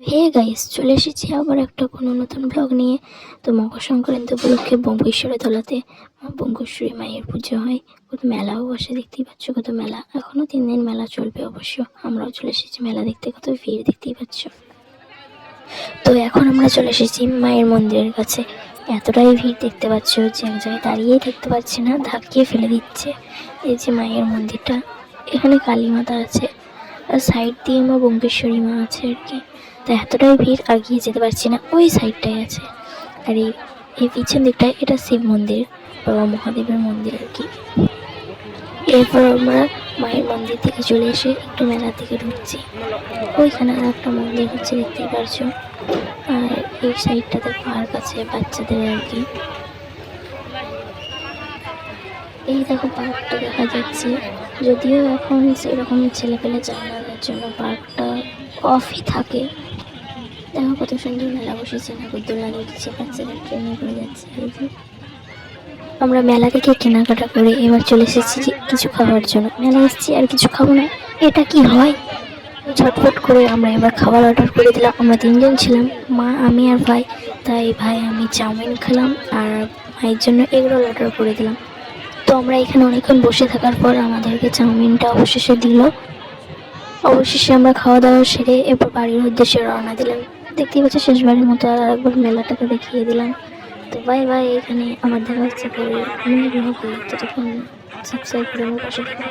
Hey guys, চলে এসেছি আবার একটা কোনো নতুন ব্লগ নিয়ে। তো মকর সংক্রান্তি উপলক্ষে বঙ্গেশ্বরী তলাতে বঙ্গেশ্বরী মায়ের পুজো হয়, কত মেলাও বসে, দেখতেই পাচ্ছ কত মেলা। এখনো 3 দিন মেলা চলবে অবশ্য। আমরাও চলে এসেছি মেলা দেখতে, কত ভিড় দেখতেই পাচ্ছ। তো এখন আমরা চলে এসেছি মায়ের মন্দিরের কাছে। এতটাই ভিড় দেখতে পাচ্ছ যে এক জায়গায় দাঁড়িয়েই থাকতে পারছি না, ধাক্কিয়ে ফেলে দিচ্ছে। এই যে মায়ের মন্দিরটা, এখানে কালী মাতা আছে আর সাইড দিয়ে মা বঙ্গেশ্বরী মা আছে আর কি। তো এতটাই ভিড়, আগিয়ে যেতে পারছি না, ওই সাইডটাই আছে। আর এই পিছন দিকটায় এটা শিব মন্দির, বাবা মহাদেবের মন্দির আর কি। এরপর আমরা মায়ের মন্দির থেকে চলে এসে একটু মেলার দিকে ঢুকছি। ওইখানে আর একটা মন্দির হচ্ছে, দেখতেই পারছো। আর এই সাইডটাতে পার্ক আছে বাচ্চাদের আর কি। এই দেখো পার্কটা দেখা যাচ্ছে, যদিও এখন সেরকম ছেলেপেলে যায় না, তার জন্য পার্কটা অফই থাকে। দেখো কত সুন্দর মেলা বসেছে, নাগরদোলা দিচ্ছে, বাচ্চারা ট্রেনে করে যাচ্ছে। এই যে আমরা মেলা থেকে কেনাকাটা করে এবার চলে এসেছি কিছু খাওয়ার জন্য। মেলা এসেছি আর কিছু খাবো না, এটা কি হয়? ঝটফট করে আমরা এবার খাবার অর্ডার করে দিলাম। আমরা 3জন ছিলাম, মা, আমি আর ভাই। তাই ভাই আমি চাউমিন খেলাম আর ভাইয়ের জন্য এগরোল অর্ডার করে দিলাম। তো আমরা এখানে অনেকক্ষণ বসে থাকার পর আমাদেরকে চাউমিনটা অবশেষে দিল। অবশেষে আমরা খাওয়া দাওয়া সেরে এরপর বাড়ির উদ্দেশ্যে রওনা দিলাম। দেখতেই পাচ্ছি শেষবারের মতো আর একবার মেলাটাকে দেখিয়ে দিলাম। তো বাই বাই, এখানে আমার দেখা হচ্ছে পরে। আমি ততক্ষণ সাবস্ক্রাইব করে আমার পাশে থাকুন।